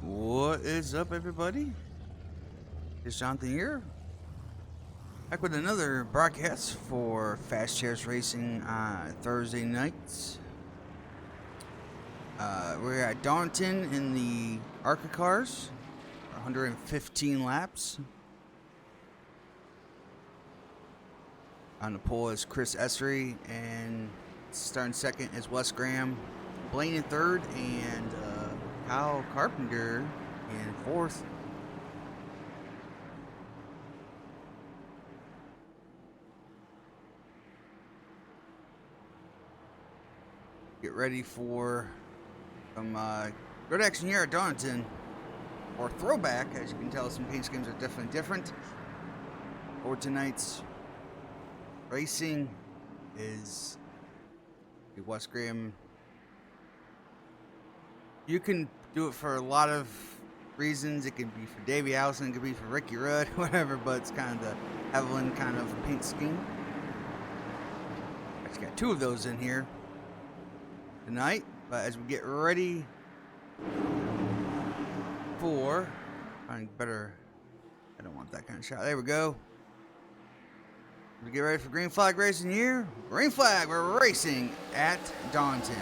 What is up, everybody? It's Jonathan here, back with another broadcast for Fast Chairs Racing on Thursday nights. We're at Darlington in the ARCA cars, 115 laps. On the pole is Chris Essery, and starting second is Wes Graham, Blaine in third, and Kyle Carpenter in fourth. Get ready for some good action here at Darlington, or throwback. As you can tell, some paint schemes are definitely different. For tonight's racing is Wes Graham. You can do it for a lot of reasons. It could be for Davey Allison, it could be for Ricky Rudd, whatever, but it's kind of the Evelyn kind of paint scheme. Actually got two of those in here tonight, but as we get ready for, I don't want that kind of shot. There we go. We get ready for green flag racing here. Green flag, we're racing at Darlington.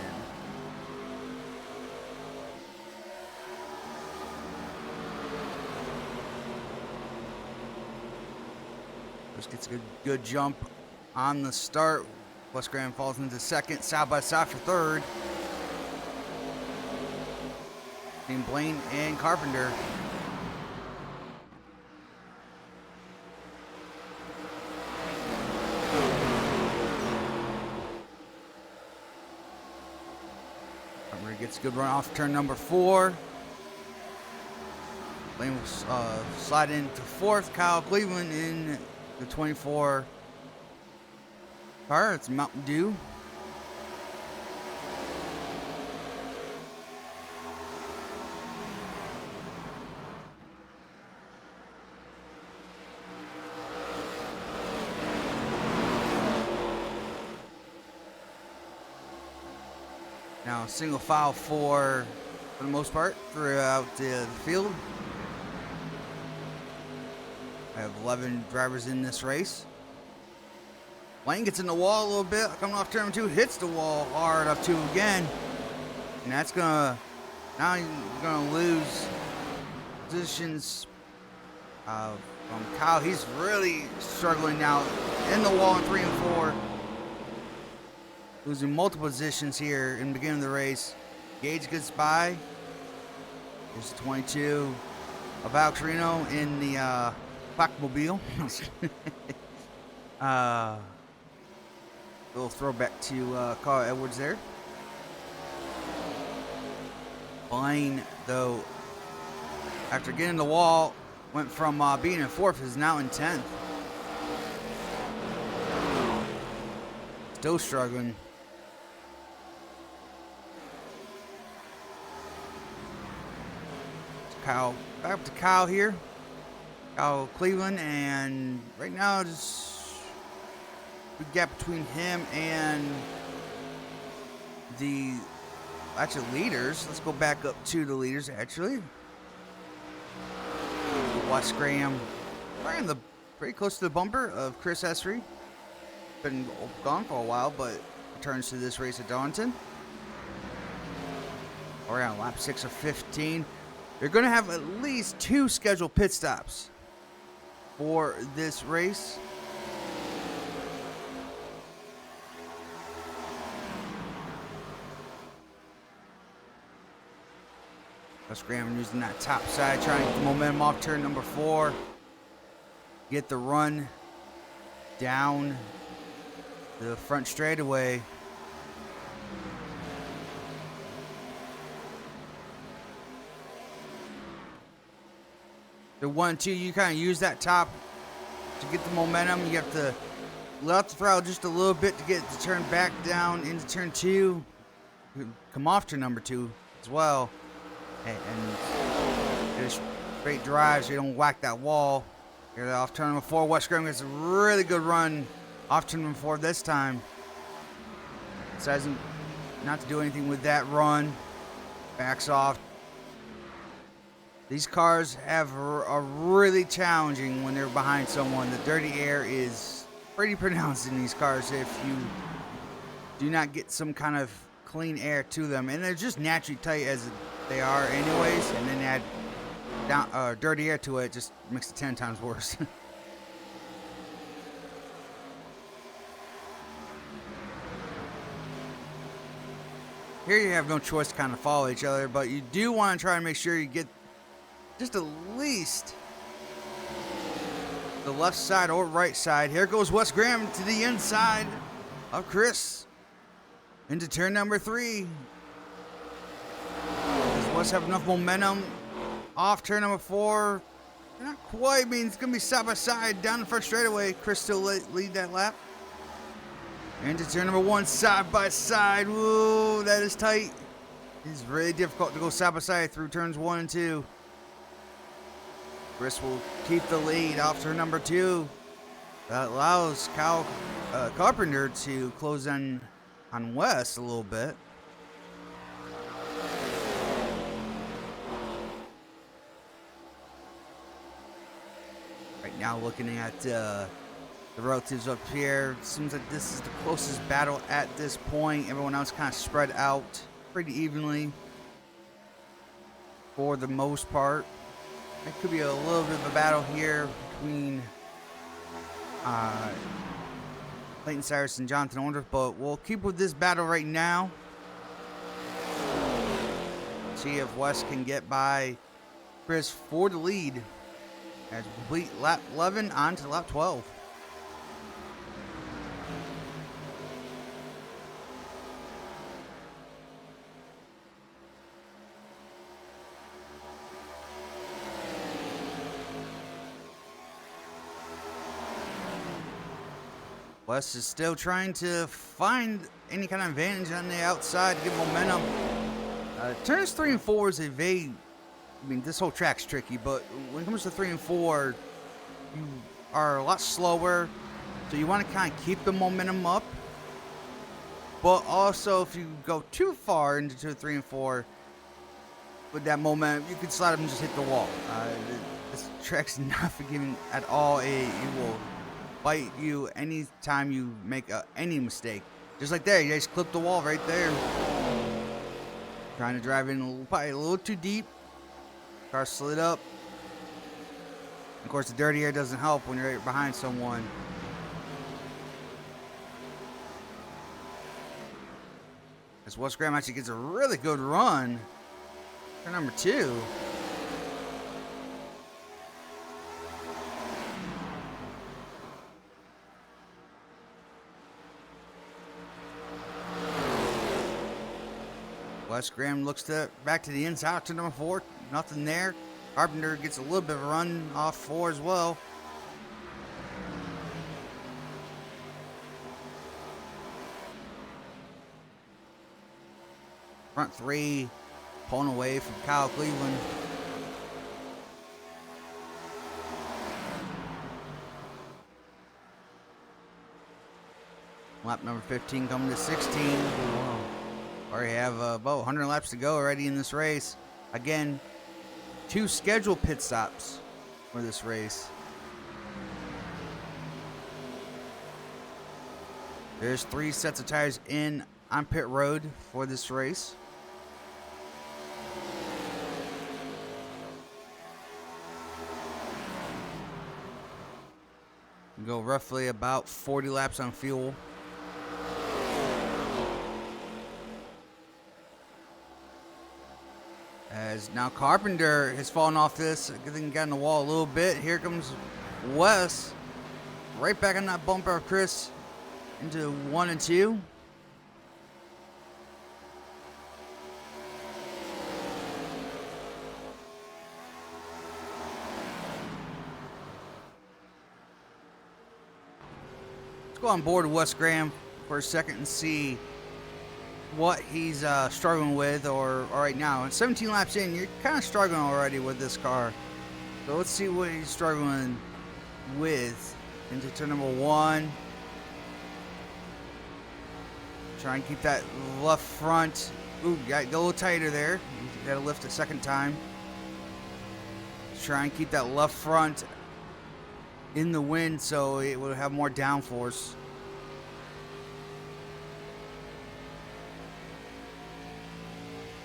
Just gets a good jump on the start. Wes Graham falls into second, side by side for third. Team Blaine and Carpenter. Carpenter gets a good run off turn number 4. Blaine will slide into fourth. Kyle Cleveland in the 24 car. It's Mountain Dew. Now single file for the most part throughout the field. I have 11 drivers in this race. Blaine gets in the wall a little bit, coming off turn 2, hits the wall hard up 2 again. And that's now he's gonna lose positions from Kyle. He's really struggling now in the wall in 3 and 4. Losing multiple positions here in the beginning of the race. Gage gets by. There's the 22 of Alex Reno in the Packmobile. Little throwback to Carl Edwards there. Blaine, though, after getting the wall, went from being in 4th, is now in 10th. Still struggling. Kyle, back up to Kyle here. Kyle Cleveland, and right now just big gap between him and the actual leaders. Let's go back up to the leaders actually. Wes Graham pretty close to the bumper of Chris Essery. Been gone for a while, but returns to this race at Darlington. We're on lap 6 of 15. They're going to have at least 2 scheduled pit stops for this race. Wes Graham using that top side, trying to get the momentum off turn number 4. Get the run down the front straightaway. The 1-2, you kind of use that top to get the momentum. You have to let out the throttle just a little bit to get it to turn back down into turn 2. Come off to number 2 as well. And get a straight drive so you don't whack that wall. Get it off turn number 4. Wes Graham gets a really good run off turn number 4 this time. Decides not to do anything with that run. Backs off. These cars are really challenging when they're behind someone. The dirty air is pretty pronounced in these cars if you do not get some kind of clean air to them. And they're just naturally tight as they are anyways. And then add dirty air to it, just makes it 10 times worse. Here you have no choice to kind of follow each other, but you do want to try and make sure you get just at least the left side or right side. Here goes Wes Graham to the inside of Chris into turn number 3. Does Wes have enough momentum off turn number 4? Not quite. I mean, it's going to be side by side down the front straightaway. Chris still lead that lap. Into turn number 1, side by side. Whoa, that is tight. It's really difficult to go side by side through turns 1 and 2. Chris will keep the lead off turn number 2. That allows Kyle Carpenter to close in on Wes a little bit. Right now, looking at the relatives up here, seems like this is the closest battle at this point. Everyone else kind of spread out pretty evenly for the most part. It could be a little bit of a battle here between Clayton Cyrus and Jonathan Orndorff, but we'll keep with this battle right now. See if Wes can get by Chris for the lead as we complete lap 11 on to lap 12. Wes is still trying to find any kind of advantage on the outside to get momentum. Turns 3 and 4 is a I mean, this whole track's tricky, but when it comes to 3 and 4, you are a lot slower, so you want to kind of keep the momentum up. But also, if you go too far into 3 and 4 with that momentum, you could slide up and just hit the wall. This track's not forgiving at all. It will bite you anytime you make any mistake. Just like there, you guys clipped the wall right there. Trying to drive in probably a little too deep. Car slid up. Of course, the dirty air doesn't help when you're right behind someone. As Wes Graham actually gets a really good run. Turn number 2. Wes Graham looks back to the inside to number 4. Nothing there. Carpenter gets a little bit of a run off 4 as well. Front 3 pulling away from Kyle Cleveland. Lap number 15 coming to 16. Whoa. Already have about 100 laps to go already in this race. Again, 2 scheduled pit stops for this race. There's 3 sets of tires in on pit road for this race. Go roughly about 40 laps on fuel. As now Carpenter has fallen off this. I think he got in the wall a little bit. Here comes Wes. Right back on that bumper of Chris into 1 and 2. Let's go on board with Wes Graham for a second and see what he's struggling with, or right now. 17 laps in, you're kind of struggling already with this car. So let's see what he's struggling with into turn number 1. Try and keep that left front. Ooh, got a little tighter there. Got to lift a second time. try and keep that left front in the wind so it will have more downforce.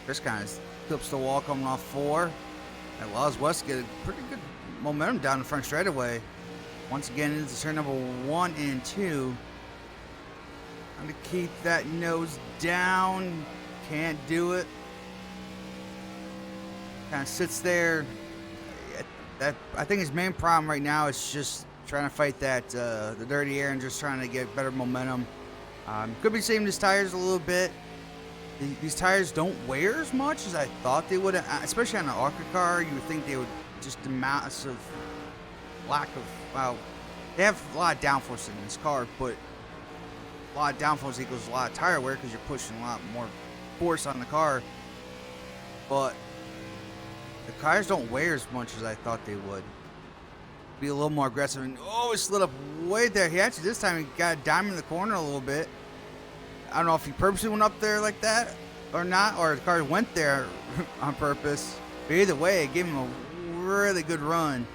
Chris kind of clips the wall coming off 4. That allows West to get a pretty good momentum down the front straightaway. Once again, into turn number 1 and 2. Trying to keep that nose down. Can't do it. Kind of sits there. I think his main problem right now is just trying to fight that the dirty air and just trying to get better momentum. Could be saving his tires a little bit. These tires don't wear as much as I thought they would, especially on an ARCA car. You would think they would just a massive lack of, well, they have a lot of downforce in this car, but a lot of downforce equals a lot of tire wear because you're pushing a lot more force on the car. But the tires don't wear as much as I thought they would. Be a little more aggressive, and oh, it slid up way there. He actually this time he got a dime in the corner a little bit. I don't know if he purposely went up there like that or not, or the car went there on purpose. But either way, it gave him a really good run.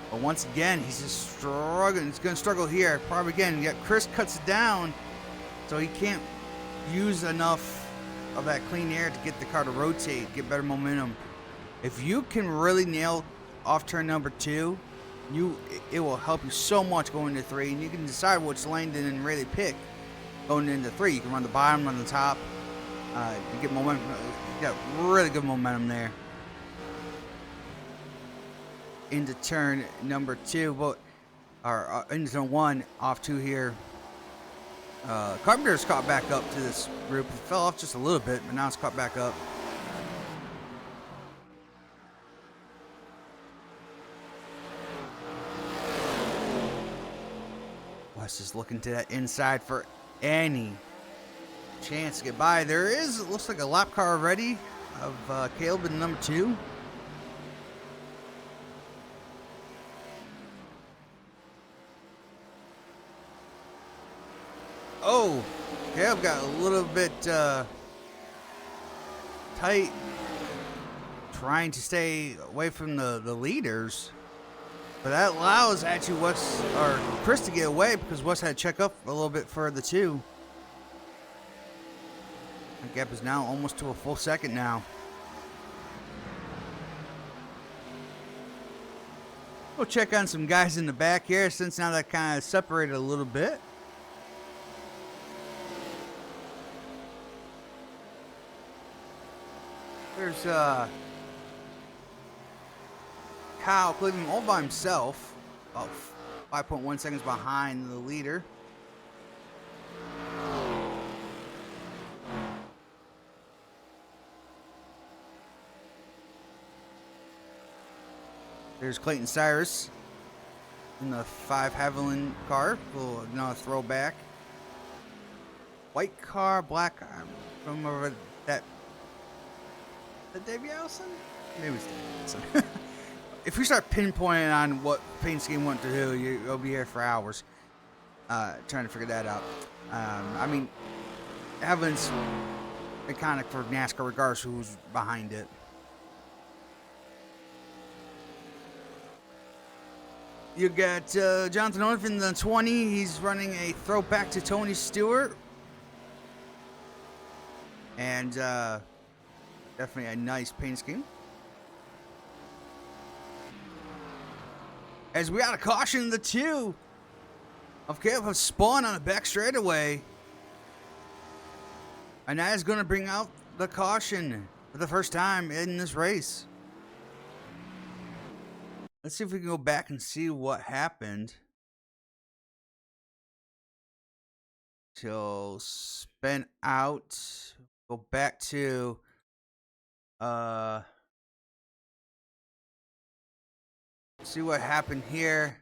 But once again, he's just struggling. He's going to struggle here. Probably again, yet Chris cuts it down, so he can't use enough of that clean air to get the car to rotate, get better momentum. If you can really nail off turn number 2, it will help you so much going into 3, and you can decide which lane to then really pick going into 3. You can run the bottom, run the top. You get momentum. You got really good momentum there. Into turn number 2, but or into turn 1 off 2 here. Carpenter's caught back up to this group. It fell off just a little bit, but now it's caught back up. West is looking to that inside for any chance to get by. There is, it looks like a lap car already of Caleb in number 2. Oh, Caleb got a little bit tight trying to stay away from the leaders. But that allows actually West or Chris to get away because West had to check up a little bit further too. The gap is now almost to a full second now. We'll check on some guys in the back here since now that kind of separated a little bit. There's Kyle Cleveland all by himself, about 5.1 seconds behind the leader. There's Clayton Cyrus in the 5 Haviland car. Another throwback. White car, black car. I don't remember that. The Davey Allison? Maybe it's Davey Allison. If we start pinpointing on what paint scheme went to who, you'll be here for hours trying to figure that out. I mean, Haviland's iconic for NASCAR regardless who's behind it. You got Jonathan Orff in the 20. He's running a throwback to Tony Stewart. And definitely a nice paint scheme. As we out of caution, the 2 of Caleb have spun on the back straightaway. And that is going to bring out the caution for the first time in this race. Let's see if we can go back and see what happened. So spin out. Go back to see what happened here.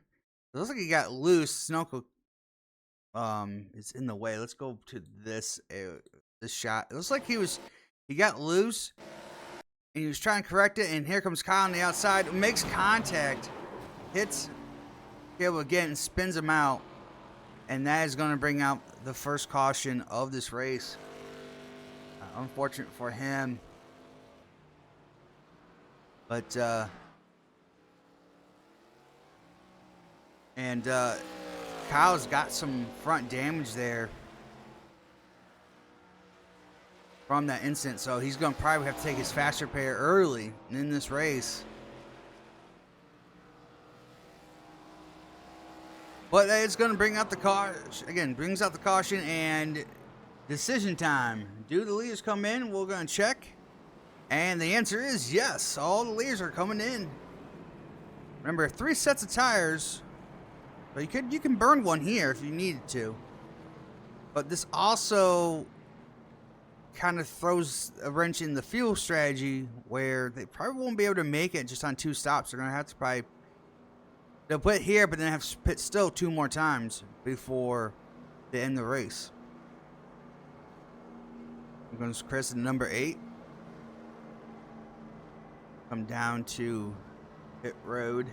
It looks like he got loose. Snowco is in the way. Let's go to this shot. It looks like he got loose and he was trying to correct it, and here comes Kyle on the outside, makes contact, hits Caleb again and spins him out, and that is going to bring out the first caution of this race. Unfortunate for him. But Kyle's got some front damage there from that incident, so he's going to probably have to take his fast repair early in this race. But it's going to bring out the car again, brings out the caution and decision time. Do the leaders come in? We're going to check, and the answer is yes. All the leaders are coming in. Remember, 3 sets of tires. But you can burn one here if you needed to. But this also kind of throws a wrench in the fuel strategy where they probably won't be able to make it just on 2 stops. They're going to have to they'll put here, but then have to pit still 2 more times before they end the race. I'm going to Chris at number 8. Come down to pit road.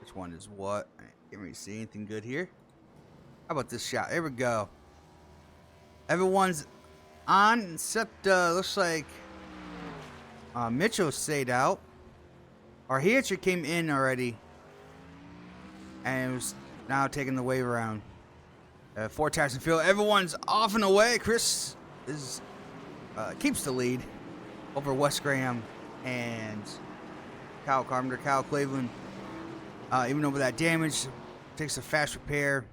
Which one is what? I can't really see anything good here. How about this shot? Here we go. Everyone's on except looks like Mitchell stayed out. Or he actually came in already and was now taking the wave around. 4 tires in field. Everyone's off and away. Chris is keeps the lead over Wes Graham and Kyle Carpenter. Kyle Cleveland, even over that damage, takes a fast repair.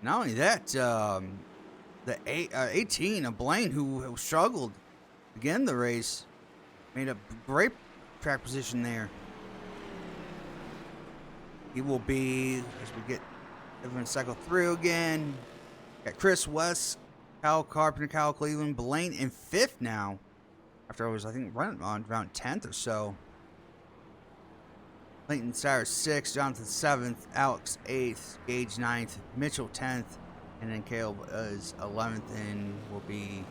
Not only that, the 18 of Blaine, who struggled to begin the race, made a great track position there. He will be, as we get everyone cycle through again. Got Chris, West, Kyle Carpenter, Kyle Cleveland, Blaine in 5th now. After I was, I think, running on around 10th or so. Clayton Cyrus 6th, Jonathan 7th, Alex 8th, Gage 9th, Mitchell 10th, and then Caleb is 11th and will be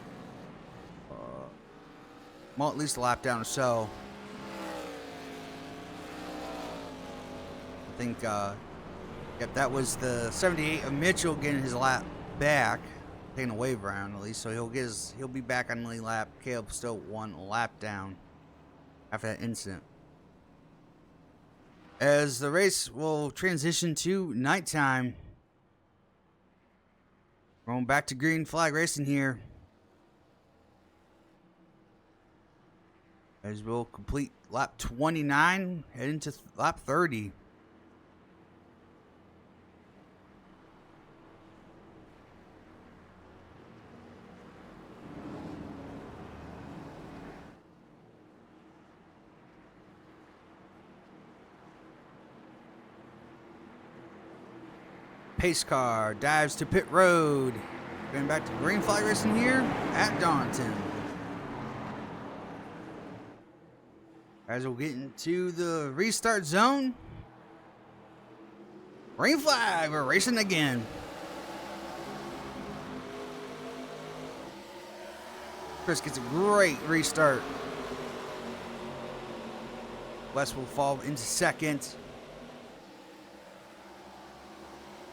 well, at least a lap down or so. I think, yep, that was the 78 of Mitchell getting his lap back, taking a wave around at least, so he'll be back on the lead lap. Caleb still 1 lap down after that incident. As the race will transition to nighttime, going back to green flag racing here, as we'll complete lap 29, head into lap 30. Pace car dives to pit road. Going back to green flag racing here at Darlington. As we'll get into the restart zone. Green flag, we're racing again. Chris gets a great restart. West will fall into 2nd.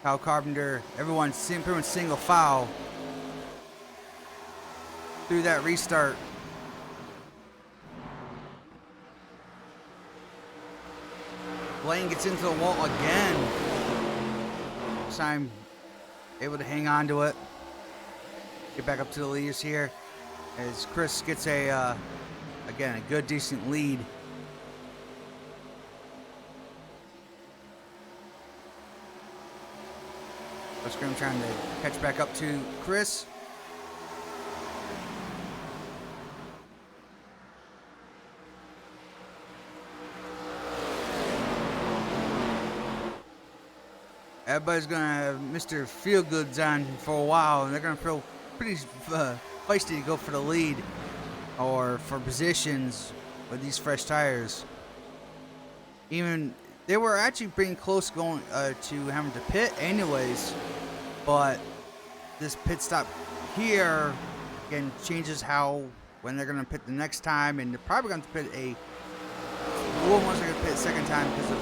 Kyle Carpenter, everyone's pretty much single file through that restart. Blaine gets into the wall again. This time, able to hang on to it. Get back up to the leaders here as Chris gets again, a good, decent lead. Wes Graham trying to catch back up to Chris. Everybody's going to have Mr. Feelgoods on for a while, and they're going to feel pretty feisty to go for the lead or for positions with these fresh tires. Even they were actually pretty close going to having to pit anyways, but this pit stop here again changes when they're going to pit the next time, and they're probably going to pit ones are going to pit second time because of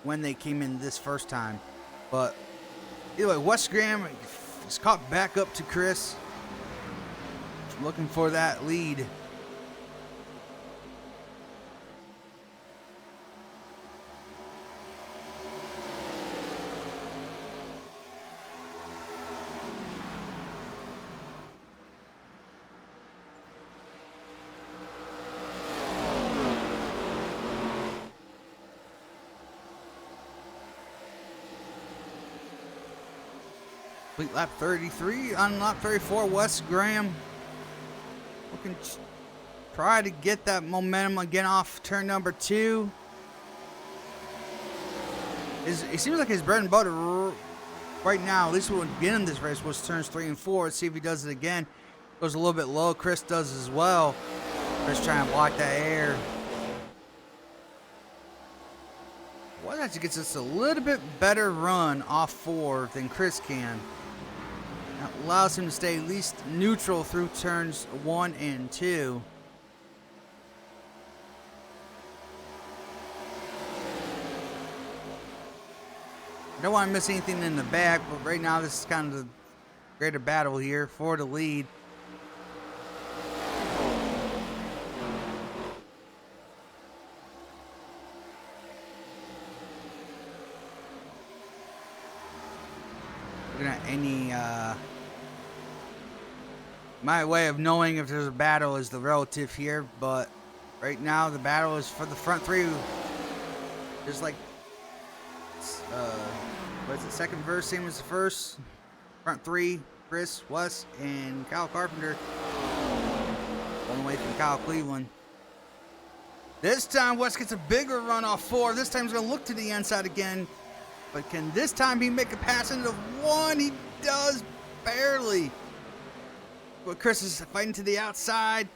when they came in this first time. But either way, Wes Graham He's caught back up to Chris. Looking for that lead. Lap 33 on lap 34, Wes Graham looking to try to get that momentum again off turn number 2. It seems like his bread and butter right now, at least at the beginning of this race, was turns 3 and 4. Let's see if he does it again. Goes a little bit low. Chris does as well. Chris trying to block that air. Wes actually gets us a little bit better run off 4 than Chris can. That allows him to stay at least neutral through turns 1 and 2. I don't want to miss anything in the back, but right now this is kind of the greater battle here for the lead. Looking at any my way of knowing if there's a battle is the relative here, but right now the battle is for the front 3. Just like what is it, second verse, same as the first. Front 3, Chris, Wes, and Kyle Carpenter. One away from Kyle Cleveland. This time Wes gets a bigger run off 4. This time he's going to look to the inside again. But can this time he make a pass into 1? He does, barely. But Chris is fighting to the outside.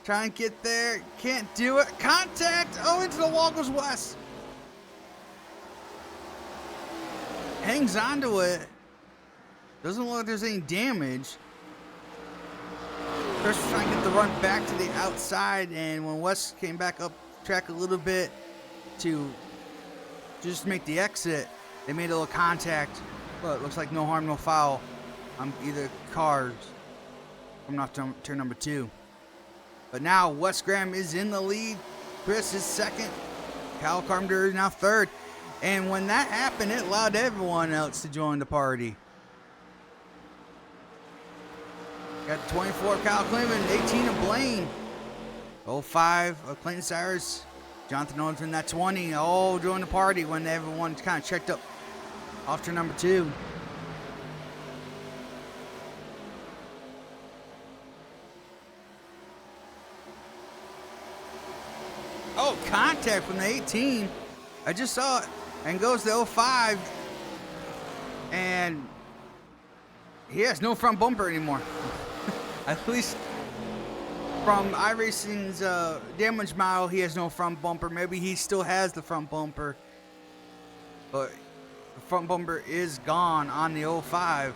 Trying to get there. Can't do it. Contact. Oh, into the wall goes Wes. Hangs onto it. Doesn't look like there's any damage. Chris was trying to get the run back to the outside, and when Wes came back up track a little bit to just make the exit, they made a little contact, but it looks like no harm, no foul on either cars coming off turn number 2. But now Wes Graham is in the lead. Chris is second. Kyle Carpenter is now third. And when that happened, it allowed everyone else to join the party. Got 24 of Kyle Cleveland, 18 of Blaine. 05 of Clayton Cyrus. Jonathan Owens in that 20. Oh, joined the party when everyone kind of checked up off turn number 2. Oh, contact from the 18. I just saw it. And goes to 05. And he has no front bumper anymore. At least from iRacing's damage model, he has no front bumper. Maybe he still has the front bumper. But the front bumper is gone on the 05.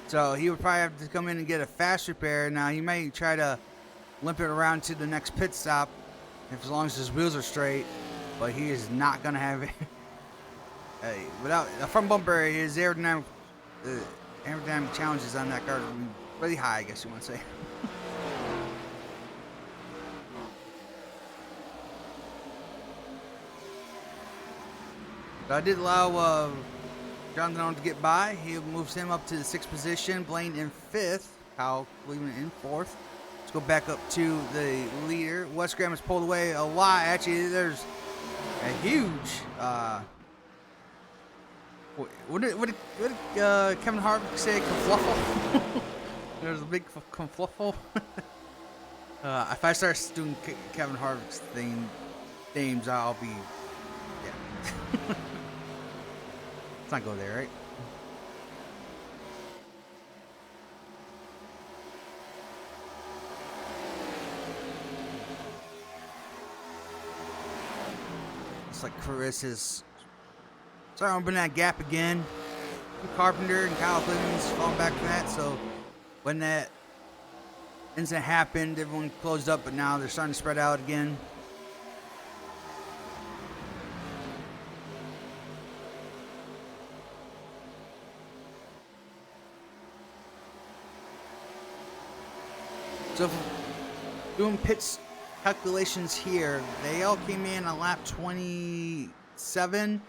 So he would probably have to come in and get a fast repair. Now he may try to limp it around to the next pit stop, as long as his wheels are straight. But he is not going to have it. Without a front bumper, his aerodynamic challenges on that car are really high, I guess you want to say. But I did allow Jonathan Owens to get by. He moves him up to the 6th position. Blaine in 5th. Kyle Cleveland in 4th. Let's go back up to the leader. Wes Graham has pulled away a lot. Actually, there's a huge what did Kevin Harvick say? Confluffle? There's a big confluffle. If I start doing Kevin Harvick's names, I'll be, yeah. Let's not go there, right? Looks like Chris is starting to open that gap again. Carpenter and Kyle Cleveland's falling back from that. So when that incident happened, everyone closed up, but now they're starting to spread out again. So doing pits calculations here, they all came in on lap 27.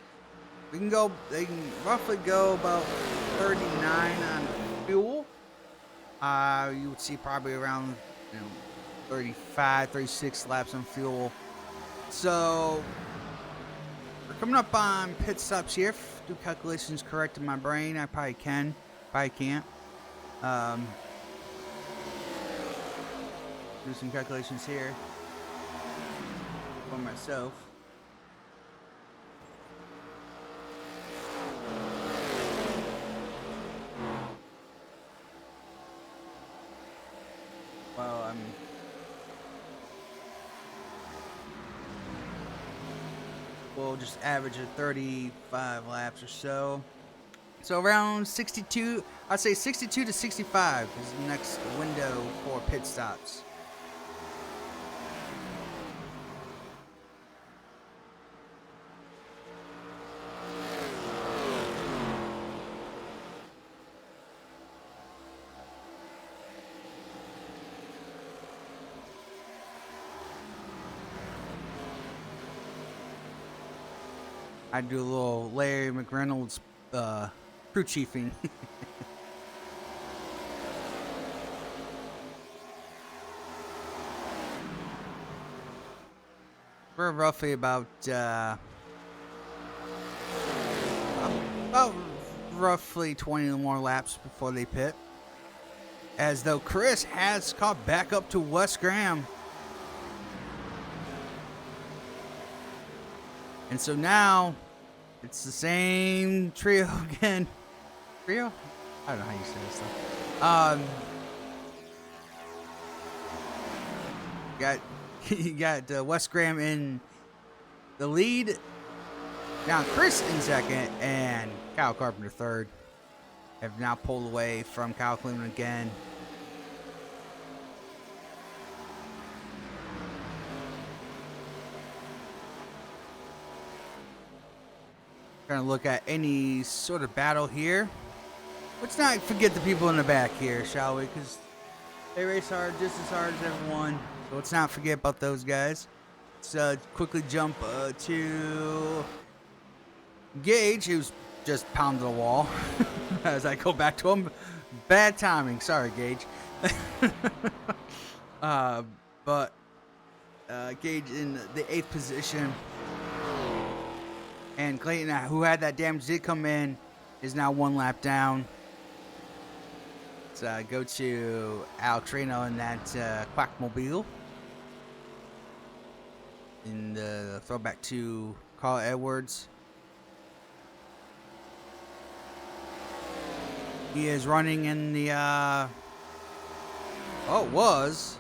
They can roughly go about 39 on fuel. You would see probably around 35, 36 laps on fuel. So we're coming up on pit stops here. If I do calculations correct in my brain, I probably can, probably can't. Do some calculations here for myself. Well, we'll just average at 35 laps or so. So around 62, I'd say 62 to 65 is the next window for pit stops. I do a little Larry McReynolds crew chiefing. We're roughly about roughly 20 more laps before they pit. As though Chris has caught back up to Wes Graham. And so now it's the same trio again. Trio? I don't know how you say this stuff. You got Wes Graham in the lead. Now Chris in second and Kyle Carpenter third. Have now pulled away from Kyle Cleveland again. Trying to look at any sort of battle here. Let's not forget the people in the back here, shall we? Because they race hard, just as hard as everyone. So let's not forget about those guys. Let's quickly jump to Gage, who's just pounded the wall. As I go back to him. Bad timing. Sorry, Gage. But Gage in the 8th position. And Clayton, who had that damage, did come in, is now 1 lap down. Let's go to Al Trino in that Quackmobile. And throwback to Carl Edwards. He is running in the, was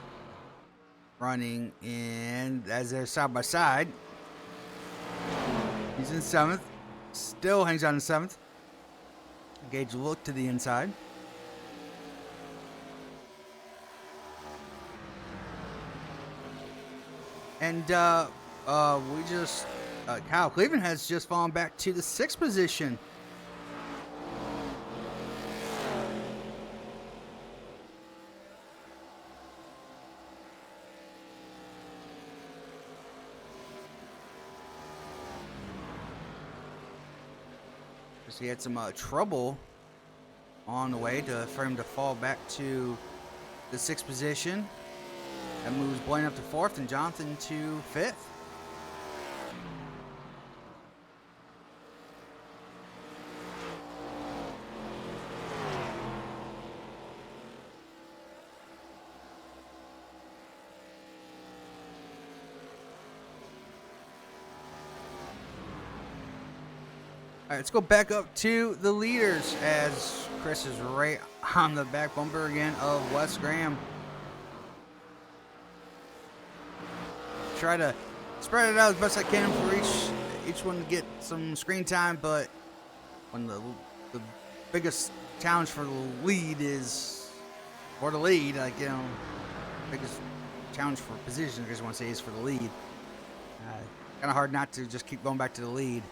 running in, as they're side by side. He's in 7th. Still hangs on in 7th. Gage look to the inside. And Kyle Cleveland has just fallen back to the 6th position. He had some trouble on the way for him to fall back to the 6th position. That moves Blaine up to 4th and Jonathan to 5th. All right, let's go back up to the leaders as Chris is right on the back bumper again of Wes Graham. Try to spread it out as best I can for each one to get some screen time, but when the biggest challenge for the lead is, or the lead, biggest challenge for position, I just want to say, is for the lead. Kind of hard not to just keep going back to the lead.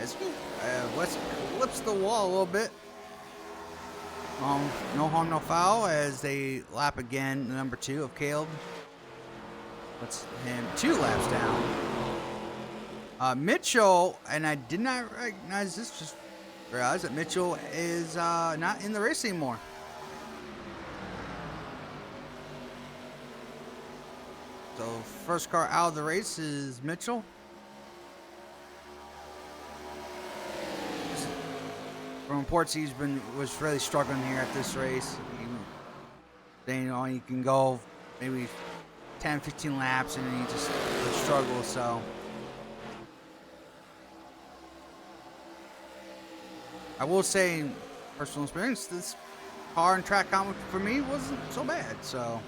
As Wes clips the wall a little bit. no harm, no foul as they lap again number 2 of Caleb. Puts him 2 laps down. Mitchell, and I did not recognize this, just realized that Mitchell is not in the race anymore. So first car out of the race is Mitchell. From reports, was really struggling here at this race. You can go maybe 10, 15 laps and he just struggles. So I will say, personal experience, this car and track comp for me wasn't so bad. So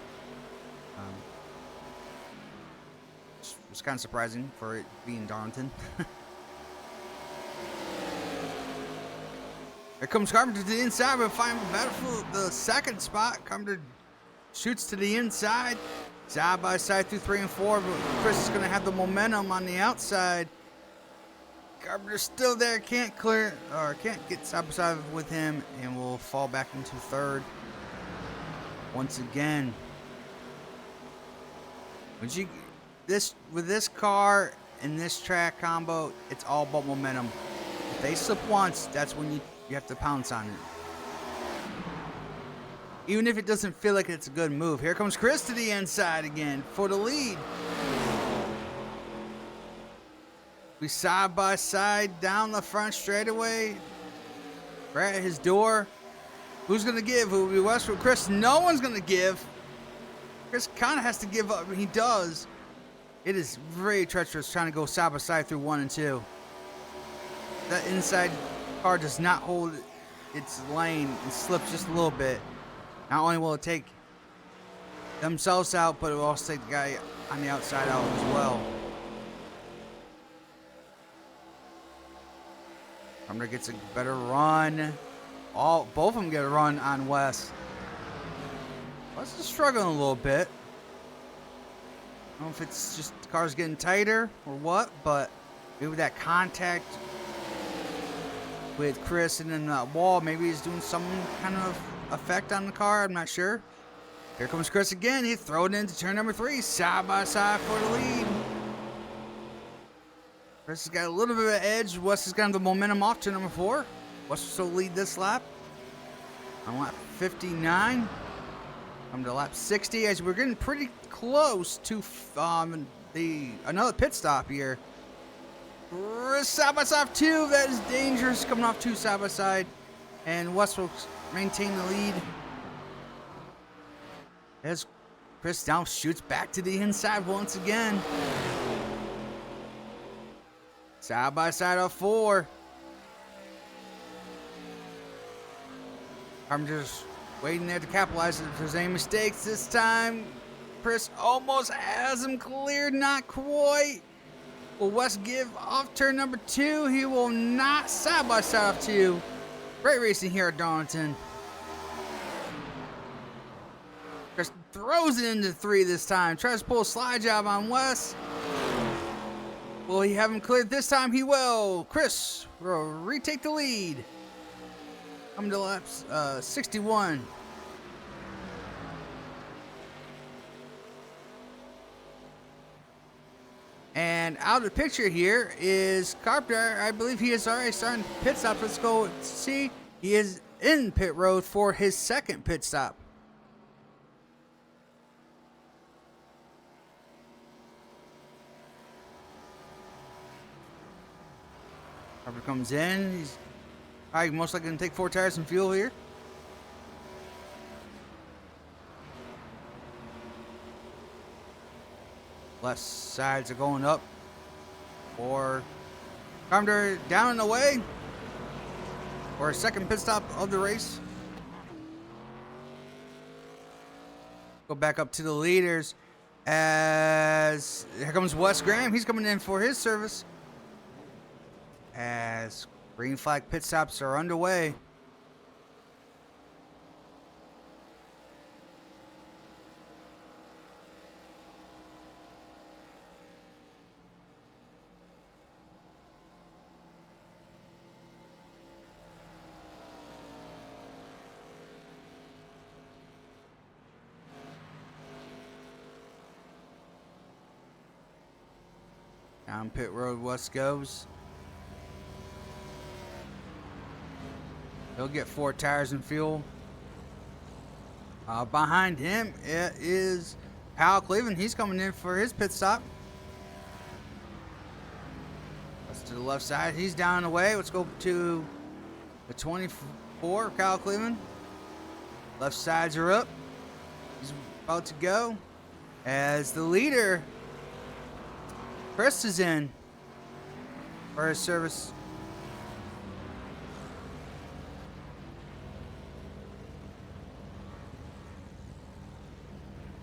it was kind of surprising for it being Darlington. Here comes Carpenter to the inside, but find the battle for the second spot. Carpenter shoots to the inside, side by side through 3 and 4, but Chris is going to have the momentum on the outside. Carpenter's still there, can't get side by side with him, and will fall back into third once again. With this car and this track combo, it's all about momentum. If they slip once, that's when you have to pounce on it. Even if it doesn't feel like it's a good move. Here comes Chris to the inside again for the lead. We side by side down the front straightaway. Right at his door. Who's going to give? Who will be Westwood? Chris, no one's going to give. Chris kind of has to give up, and he does. It is very treacherous trying to go side by side through 1 and 2. That inside car does not hold its lane and slips just a little bit. Not only will it take themselves out, but it will also take the guy on the outside out as well. Carpenter gets a better run. Both of them get a run on Wes. Wes is struggling a little bit. I don't know if it's just the car's getting tighter or what, but maybe that contact with Chris and then that wall, maybe he's doing some kind of effect on the car. I'm not sure. Here comes Chris again. He throws it into turn number 3, side by side for the lead. Chris has got a little bit of an edge. Wes has got the momentum off to number 4. Wes will still lead this lap. On lap 59. Come to lap 60 as we're getting pretty close to another pit stop here. Side by side 2. That is dangerous. Coming off 2 side by side. And Wes will maintain the lead. As Chris down shoots back to the inside once again. Side by side of 4. I'm just waiting there to capitalize if there's any mistakes this time. Chris almost has him cleared, not quite. Will Wes give off turn number 2? He will not. Side by side of 2. Great racing here at Darlington. Chris throws it into 3 this time. Tries to pull a slide job on Wes. Will he have him cleared this time? He will. Chris will retake the lead. Come to laps 61. And out of the picture here is Carpenter. I believe he is already starting pit stop. Let's go see. He is in pit road for his second pit stop. Carpenter comes in. He's probably most likely going to take 4 tires and fuel here. Left sides are going up for Carpenter down and away for a second pit stop of the race. Go back up to the leaders as here comes Wes Graham. He's coming in for his service as green flag pit stops are underway. Down pit road, Wes goes. He'll get 4 tires and fuel. Behind him, it is Kyle Cleveland. He's coming in for his pit stop. That's to the left side. He's down the way. Let's go to the 24, Kyle Cleveland. Left sides are up. He's about to go. As the leader, Chris is in for his service.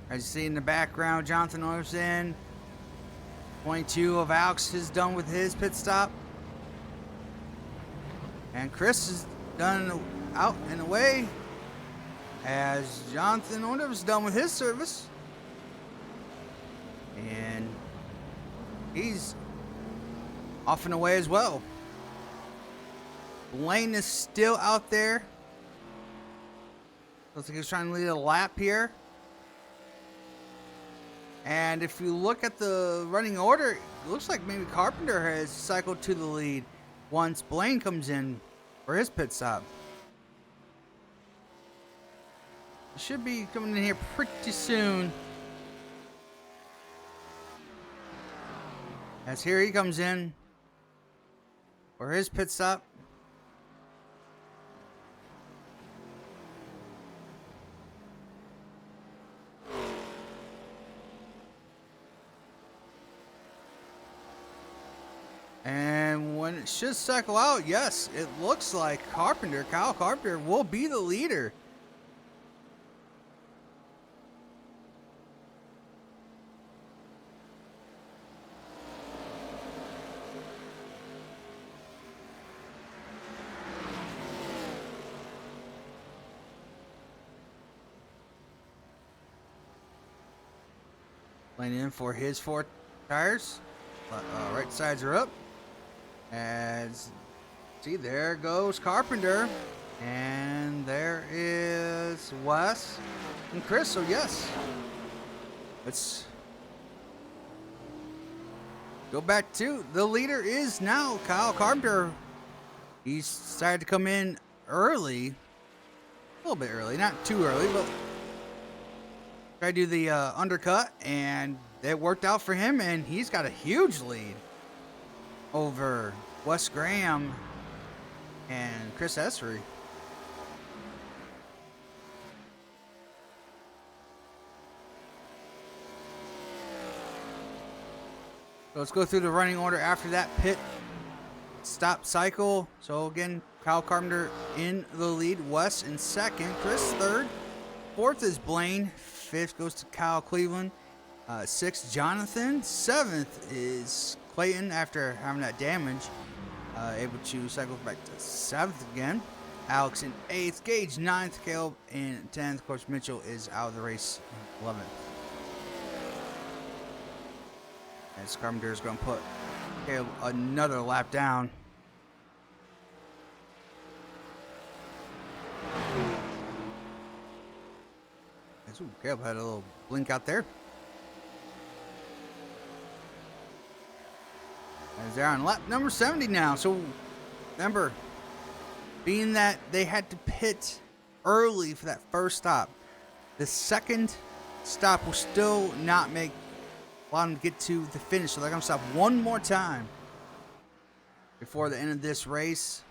As you see in the background, Jonathan Anderson, 22 of Alex is done with his pit stop. And Chris is done out and away as Jonathan Anderson is done with his service. And he's off and away as well. Lane is still out there. Looks like he's trying to lead a lap here. And if you look at the running order, it looks like maybe Carpenter has cycled to the lead once Blaine comes in for his pit stop. He should be coming in here pretty soon. As here he comes in for his pit stop. And when it should cycle out, yes, it looks like Kyle Carpenter will be the leader. Laying in for his 4 tires. Right sides are up. As see, there goes Carpenter, and there is Wes and Chris. So yes, let's go back to the leader is now Kyle Carpenter. He's started to come in early, a little bit early, not too early, but try to do the undercut, and it worked out for him, and he's got a huge lead over Wes Graham and Chris Essery. So let's go through the running order after that pit stop cycle. So again, Kyle Carpenter in the lead, Wes in second, Chris third, fourth is Blaine, fifth goes to Kyle Cleveland, sixth Jonathan, seventh is Clayton after having that damage, able to cycle back to seventh again. Alex in eighth, Gage ninth, Caleb in 10th. Of course, Mitchell is out of the race in 11th. As Carpenter is going to put Caleb another lap down. Ooh, Caleb had a little blink out there. As they're on lap number 70 now. So remember, being that they had to pit early for that first stop, the second stop will still not allow them to get to the finish. So they're going to stop one more time before the end of this race.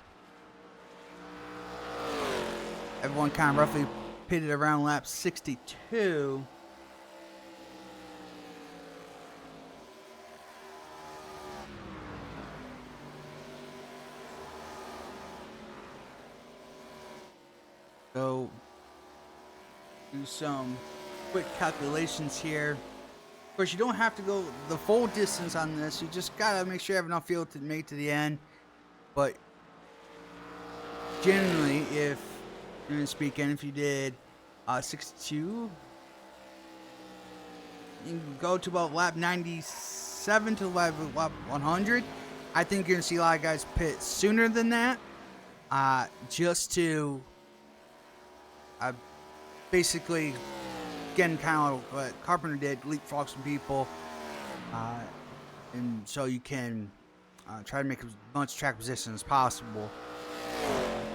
Everyone kind of roughly pitted around lap 62. So, do some quick calculations here. Of course, you don't have to go the full distance on this. You just gotta make sure you have enough fuel to make it to the end. But generally, if you did 62, you can go to about lap 97 to lap 100. I think you're gonna see a lot of guys pit sooner than that, just to basically, again, kind of what Carpenter did, leapfrog some people. and so you can try to make as much track position as possible.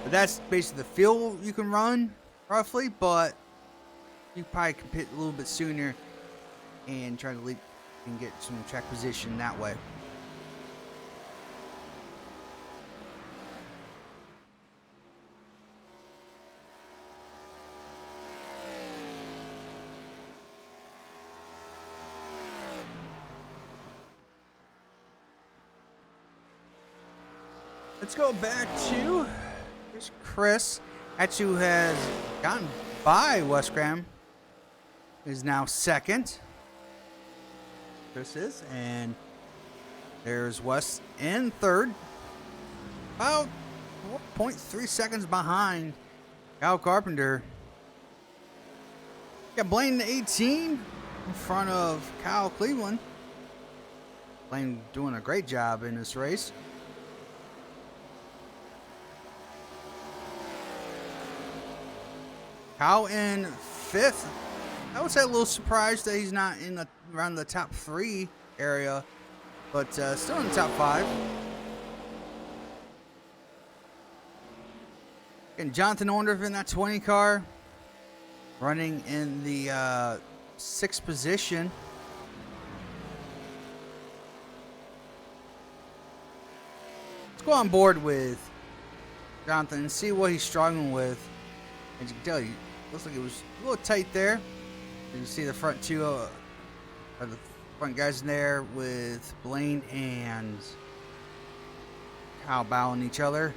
But that's basically the fuel you can run, roughly, but you probably can pit a little bit sooner and try to lead and get some track position that way. Let's go back to here's Chris. Actually, who has gotten by Wes Graham, is now second. Chris is, and there's Wes in third, about 4.3 seconds behind Kyle Carpenter. Got Blaine in 18 in front of Kyle Cleveland. Blaine doing a great job in this race. Kyle in fifth. I would say a little surprised that he's not in the around the top 3 area, but still in the top 5. And Jonathan Orndorff in that 20 car, running in the 6th position. Let's go on board with Jonathan and see what he's struggling with. As you can tell, looks like it was a little tight there. You can see the front two, or the front guys in there with Blaine and Kyle bowing each other.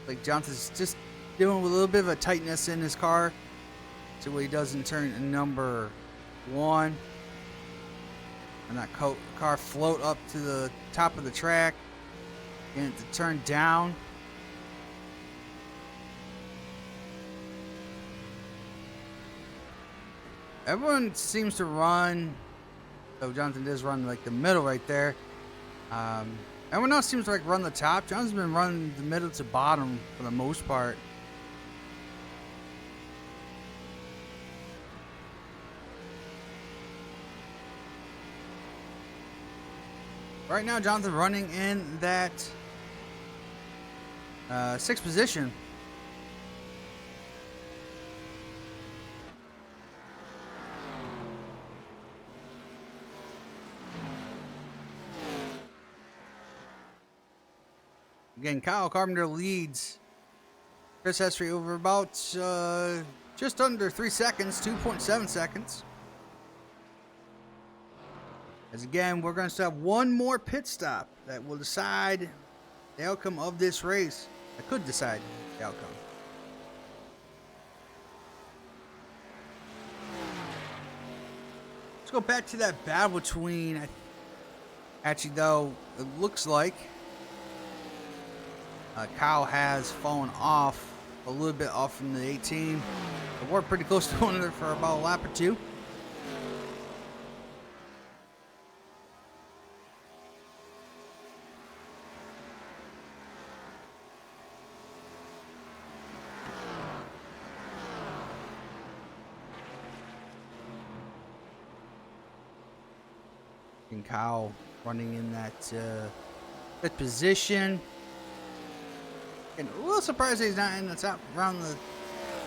Like Jonathan's just dealing with a little bit of a tightness in his car. See what he does in turn number 1. And that car float up to the top of the track. And to turn down. Everyone seems to run, so Jonathan does run like the middle right there. Everyone else seems to like run the top. Jonathan's been running the middle to bottom for the most part. Right now, Jonathan running in that 6th position. Again, Kyle Carpenter leads Chris Hestry over about just under 3 seconds, 2.7 seconds. As again, we're going to have one more pit stop that will decide the outcome of this race. That could decide the outcome. Let's go back to that battle between, actually though, it looks like Kyle has fallen off a little bit off from the 18. But we're pretty close to one there for about a lap or 2. And Kyle running in that 5th position. And a little surprised that he's not in the top, around the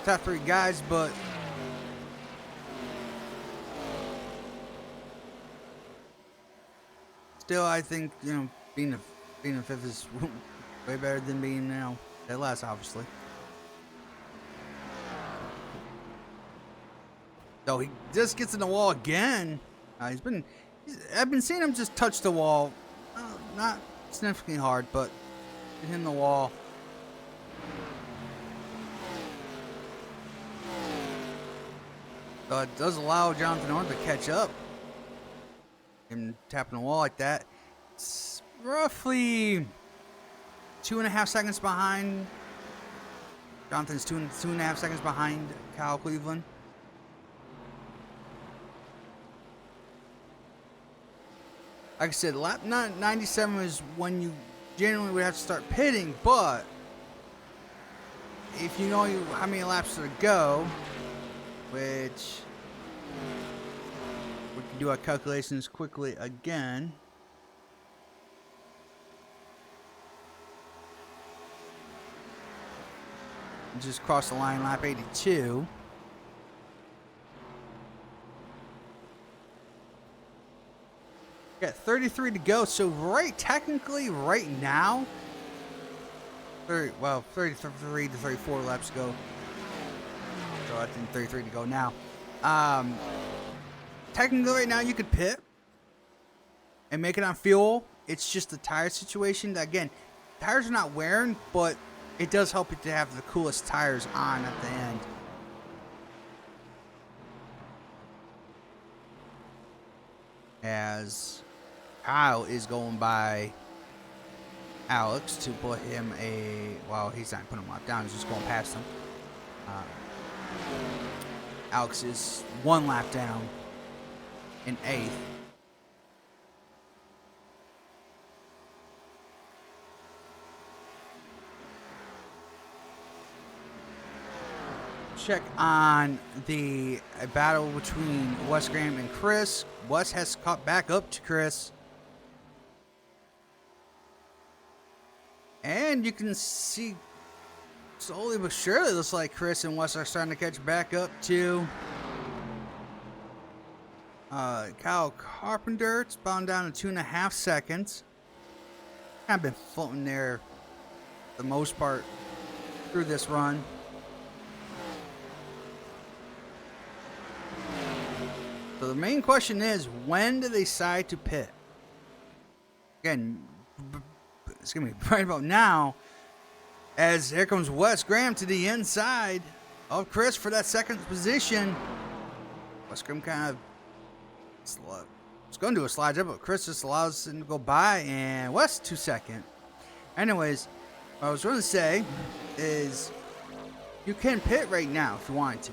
top 3 guys, but still, I think, you know, being a 5th is way better than being, you know, at last, obviously. So he just gets in the wall again. I've been seeing him just touch the wall, not significantly hard, but hitting the wall. So it does allow Jonathan Orndorff to catch up. Him tapping the wall like that. It's roughly 2.5 seconds behind. Jonathan's 2.5 seconds behind Kyle Cleveland. Like I said, lap 97 is when you generally would have to start pitting, but if you know how many laps to go, which we can do our calculations quickly again. Just crossed the line, lap 82. Got 33 to go, so technically right now, 33 to 34 laps to go. So I think 33 to go now. Technically right now you could pit and make it on fuel. It's just the tire situation. Again, tires are not wearing, but it does help you to have the coolest tires on at the end. As Kyle is going by Alex to put him well, he's not putting him up down, he's just going past him. Alex is 1 lap down in 8th. Check on the battle between Wes Graham and Chris. Wes has caught back up to Chris. And you can see slowly but surely it looks like Chris and Wes are starting to catch back up to Kyle Carpenter. It's bound down to 2.5 seconds. Kind of been floating there for the most part through this run. So the main question is, when do they decide to pit? Again, it's going to be right about now, as here comes Wes Graham to the inside of Chris for that second position. Wes Graham kind of it's going to do a slide up, but Chris just allows him to go by, and Wes 2 second. Anyways, what I was going to say is you can pit right now if you wanted to.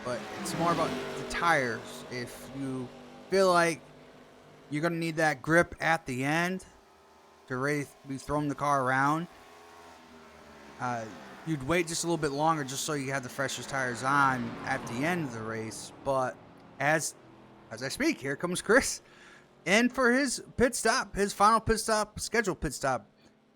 But it's more about the tires. If you feel like you're going to need that grip at the end to really be throwing the car around, you'd wait just a little bit longer just so you have the freshest tires on at the end of the race. But as I speak, here comes Chris in for his pit stop, his final pit stop, scheduled pit stop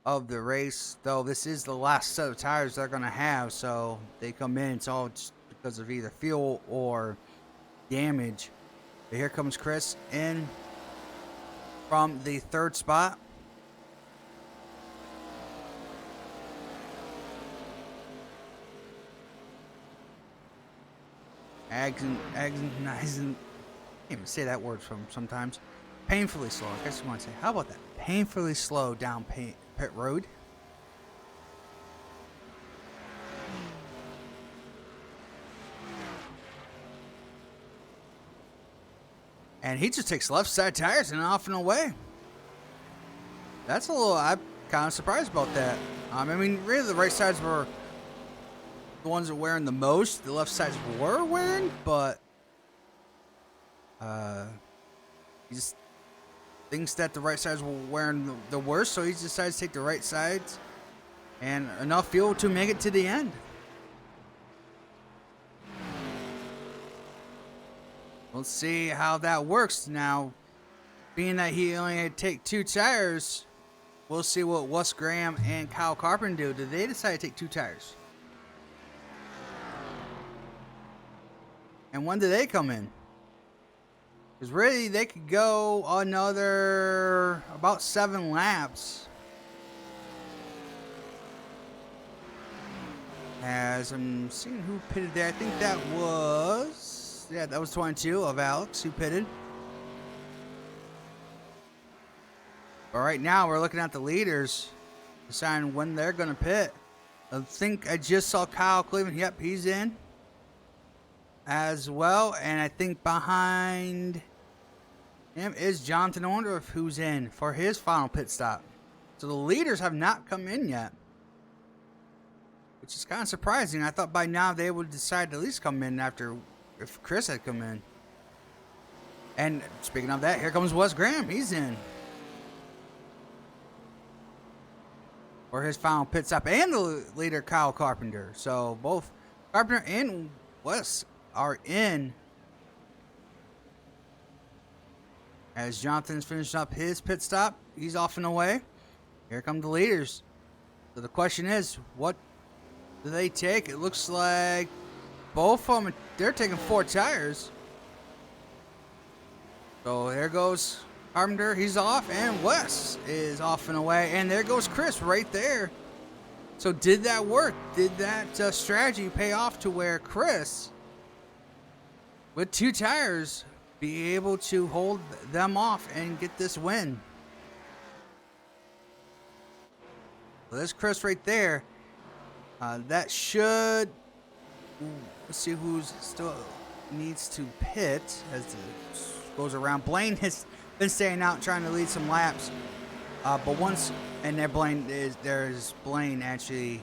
of the race. Though this is the last set of tires they're going to have, so they come in. It's all just because of either fuel or damage. But here comes Chris in from the 3rd spot. Agonizing. I can't even say that word from sometimes. Painfully slow. I guess you want to say, how about that? Painfully slow down pit road. And he just takes left side tires and off and away. That's a little, I'm kind of surprised about that. I mean, really the right sides were the ones that were wearing the most. The left sides were wearing, but he just thinks that the right sides were wearing the worst, so he decides to take the right sides and enough fuel to make it to the end. We'll see how that works now. Being that he only had to take 2 tires, we'll see what Wes Graham and Kyle Carpenter do. Did they decide to take 2 tires? And when do they come in? Because really, they could go another about 7 laps. As I'm seeing who pitted there. I think that was... Yeah, that was 22 of Alex who pitted. But right now, we're looking at the leaders, deciding when they're going to pit. I think I just saw Kyle Cleveland. Yep, he's in as well. And I think behind him is Jonathan Orndorff, who's in for his final pit stop. So the leaders have not come in yet, which is kind of surprising. I thought by now they would decide to at least come in after if Chris had come in. And speaking of that, here comes Wes Graham. He's in for his final pit stop, and the leader Kyle Carpenter. So both Carpenter and Wes are in As Jonathan's finishing up his pit stop, he's off and away. Here come the leaders. So the question is, what do they take? It looks like both of them, they're taking 4 tires. So there goes Carpenter, he's off, and Wes is off and away. And there goes Chris right there. So did that work? Did that strategy pay off to where Chris, with 2 tires, be able to hold them off and get this win? So there's Chris right there. That should... let's see who's still needs to pit as it goes around. Blaine has been staying out trying to lead some laps. But once... and there's Blaine actually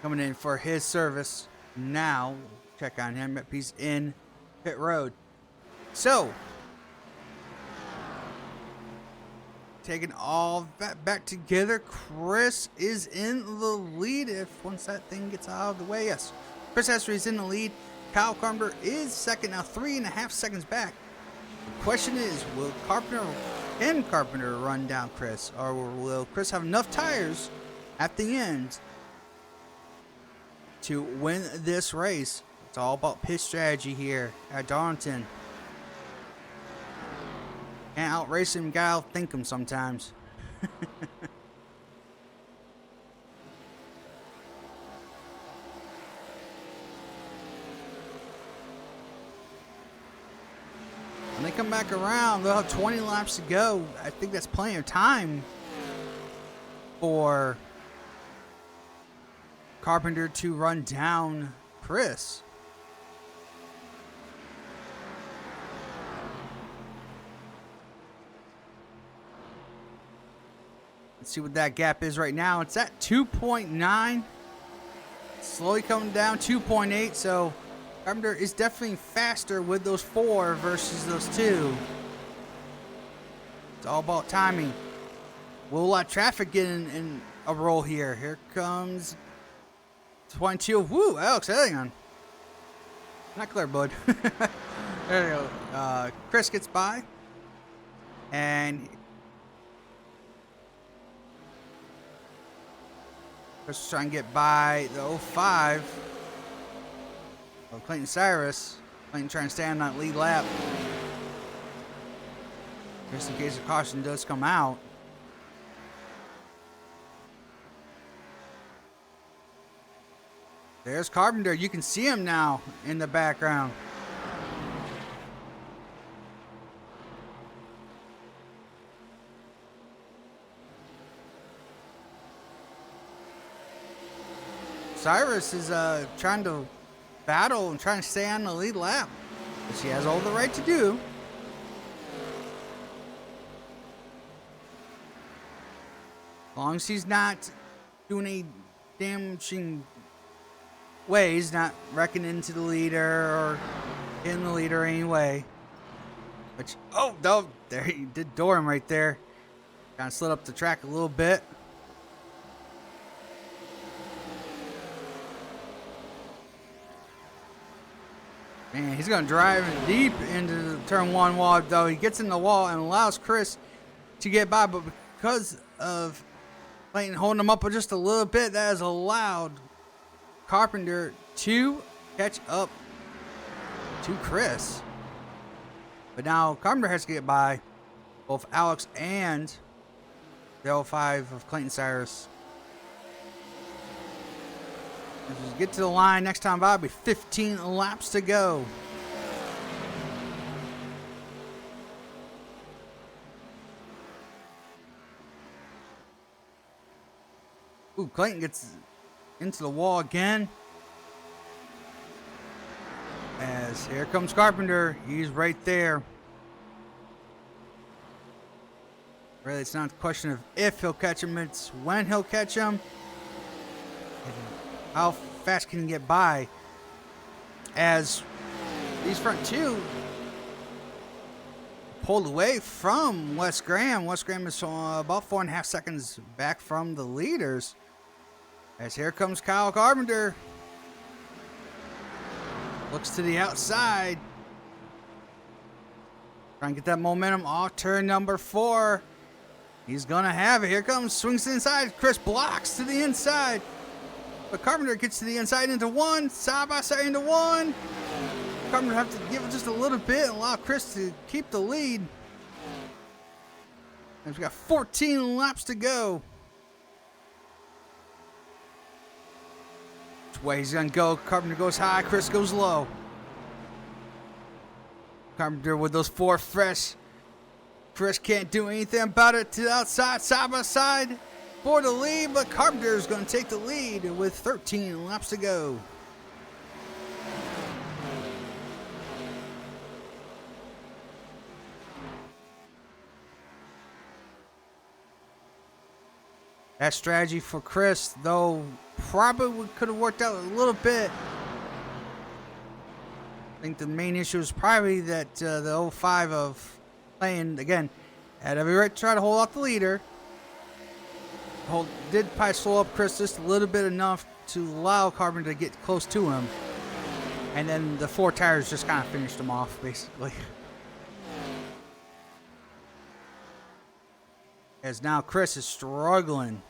coming in for his service now. Check on him. He's in pit road. So, taking all that back together, Chris is in the lead. If once that thing gets out of the way, yes, Chris Hester is in the lead. Kyle Carpenter is second, now 3.5 seconds back. The question is, will Carpenter run down Chris, or will Chris have enough tires at the end to win this race? It's all about pit strategy here at Darlington. Can't outrace him, gotta outthink him sometimes. When they come back around, they'll have 20 laps to go. I think that's plenty of time for Carpenter to run down Chris. Let's see what that gap is right now. It's at 2.9. Slowly coming down, 2.8. So Carpenter is definitely faster with those 4 versus those 2. It's all about timing. Will a lot of traffic get in a roll here? Here comes 22. Woo, Alex Ellion. Not clear, bud. There we go. Chris gets by. And Chris is trying to get by the 05 of Clayton Cyrus. Clayton trying to stay on that lead lap, just in case the caution does come out. There's Carpenter. You can see him now in the background. Cyrus is trying to battle and trying to stay on the lead lap, which he has all the right to do. As long as he's not doing any damaging ways, not wrecking into the leader or hitting the leader anyway. Which, oh, no, there he did door him right there. Kind of slid up the track a little bit. Man, he's going to drive deep into the turn 1 wall, though. He gets in the wall and allows Chris to get by, but because of Clayton holding him up just a little bit, that has allowed Carpenter to catch up to Chris. But now Carpenter has to get by both Alex and the 05 of Clayton Cyrus. As we get to the line next time by, it'll be 15 laps to go. Ooh, Clayton gets into the wall again. As here comes Carpenter. He's right there. Really, it's not a question of if he'll catch him, it's when he'll catch him. How fast can he get by? As these front 2 pulled away from Wes Graham. Wes Graham is about 4.5 seconds back from the leaders. As here comes Kyle Carpenter. Looks to the outside. Trying to get that momentum off turn number 4. He's going to have it. Here comes, swings to the inside. Chris blocks to the inside. But Carpenter gets to the inside into 1. Side by side into 1. Carpenter have to give it just a little bit and allow Chris to keep the lead. And we've got 14 laps to go. Which way he's going to go? Carpenter goes high. Chris goes low. Carpenter with those 4 fresh. Chris can't do anything about it. To the outside, side by side for the lead, but Carpenter is going to take the lead with 13 laps to go. That strategy for Chris, though, probably could have worked out a little bit. I think the main issue is probably that the 05 of playing, again, had every right to try to hold off the leader. Did probably slow up Chris just a little bit enough to allow Carpenter to get close to him. And then the 4 tires just kind of finished him off, basically. As now Chris is struggling.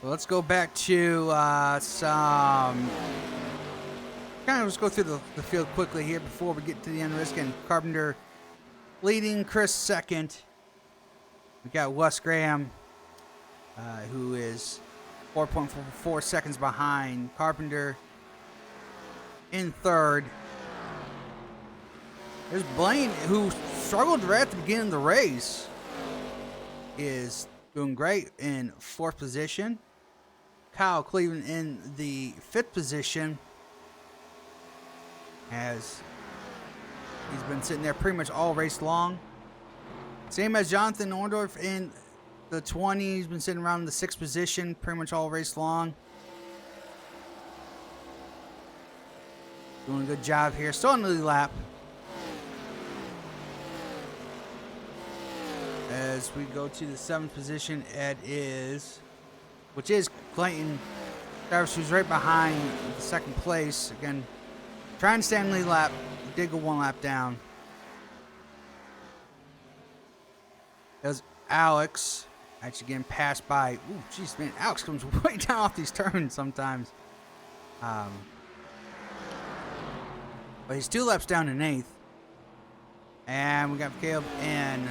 Well, let's go back to some... Kind of just go through the field quickly here before we get to the end of this. Again, Carpenter leading, Chris second. We got Wes Graham, who is 4.44 seconds behind Carpenter in third. There's Blaine, who struggled right at the beginning of the race, is doing great in 4th position. Kyle Cleveland in the 5th position, as he's been sitting there pretty much all race long. Same as Jonathan Orndorff in the 20. He's been sitting around the 6th position pretty much all race long. Doing a good job here. Still on the lead lap. As we go to the 7th position, which is Clayton Travis, who's right behind the 2nd place. Again, trying to stay on the lead lap. Did go 1 lap down. There's Alex, actually getting passed by. Ooh, jeez, man, Alex comes way down off these turns sometimes. But he's 2 laps down in 8th. And we got Caleb in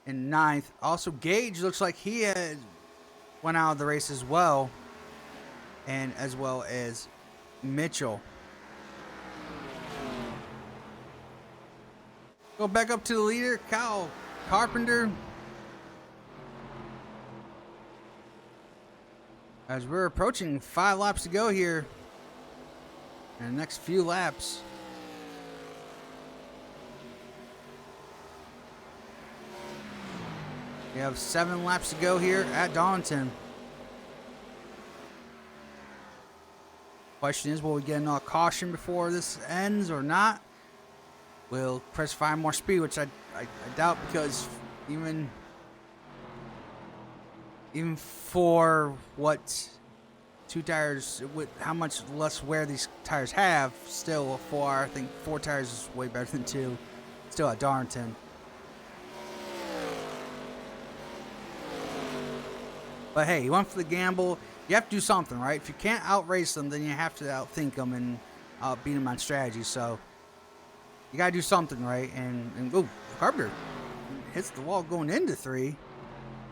9th. Also, Gage looks like he went out of the race as well. And as well as Mitchell. Go back up to the leader, Kyle Carpenter. As we're approaching 5 laps to go here. In the next few laps. We have 7 laps to go here at Darlington. Question is, will we get another caution before this ends or not? Will Chris find more speed, which I doubt, because even for what 2 tires, with how much less wear these tires have, still I think 4 tires is way better than 2. Still at Darlington. But hey, you went for the gamble. You have to do something, right? If you can't outrace them, then you have to outthink them and outbeat them on strategy. So you gotta do something, right? And oh, Carpenter hits the wall going into 3,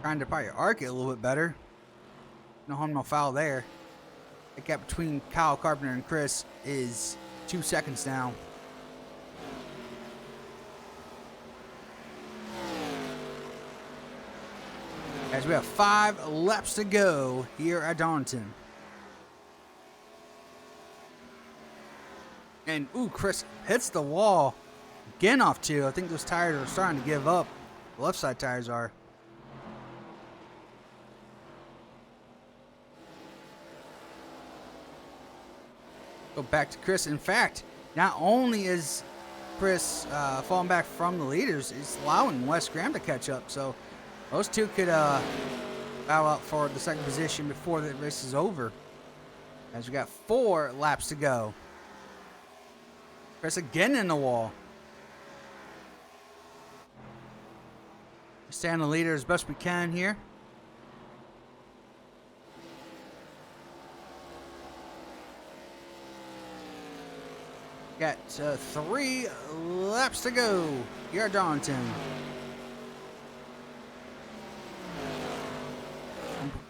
trying to probably arc it a little bit better. No harm, no foul there. The gap between Kyle Carpenter and Chris is 2 seconds now. As we have 5 laps to go here at Darlington. And, ooh, Chris hits the wall again off 2. I think those tires are starting to give up. The left side tires are. Go back to Chris. In fact, not only is Chris falling back from the leaders, it's allowing Wes Graham to catch up. So those two could battle out for the second position before the race is over. As we got 4 laps to go. Chris again in the wall. Stay on the leader as best we can here. Got 3 laps to go here at Darlington.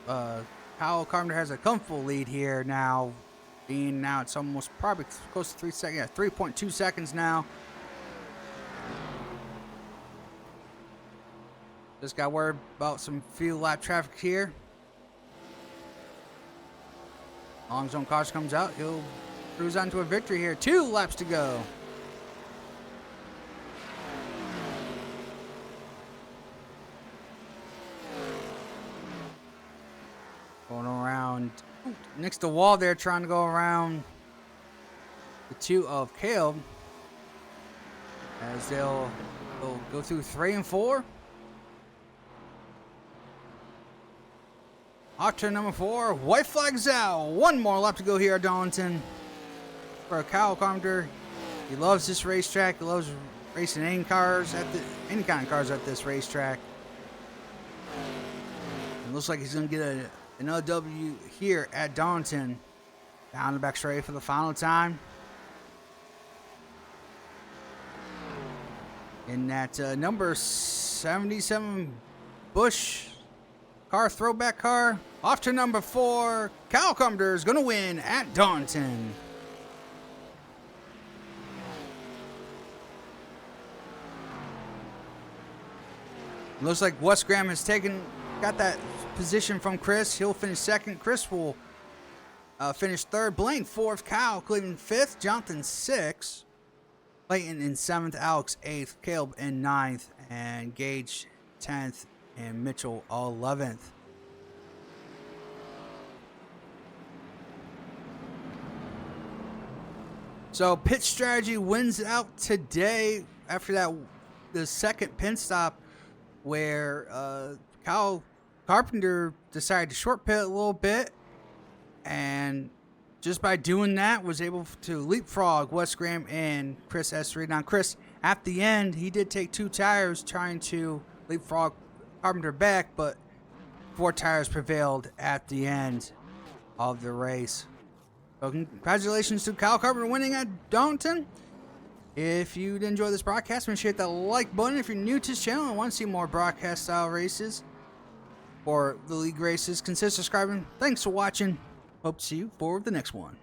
Kyle Carpenter has a comfortable lead here now. Now it's almost probably close to 3 seconds. Yeah, 3.2 seconds now. Just got worried about some few lap traffic here. Long zone caution comes out. He'll cruise on to a victory here. 2 laps to go. Going around next to wall there, trying to go around the 2 of Caleb. As they'll go through 3 and 4. Off turn number 4, white flags out. 1 more lap to go here at Darlington. For Kyle Carpenter, he loves this racetrack. He loves racing any kind of cars at this racetrack. It looks like he's going to get another W here at Darlington. Down the back straight for the final time. In that number 77 Busch car, throwback car. Off to number 4, Kyle Carpenter is going to win at Darlington. Looks like Wes Graham has got that position from Chris. He'll finish 2nd. Chris will finish 3rd. Blaine 4th. Kyle Cleveland 5th. Jonathan 6th. Clayton in 7th. Alex 8th. Caleb in 9th. And Gage 10th. And Mitchell 11th. So pit strategy wins out today after the second pit stop where Kyle Carpenter decided to short pit a little bit, and just by doing that was able to leapfrog Wes Graham and Chris S3. Now Chris, at the end, he did take 2 tires trying to leapfrog Carpenter back, but 4 tires prevailed at the end of the race. So congratulations to Kyle Carpenter winning at Darlington. If you did enjoy this broadcast, make sure to hit that like button. If you're new to this channel and want to see more broadcast style races or the league races, consider subscribing. Thanks for watching. Hope to see you for the next one.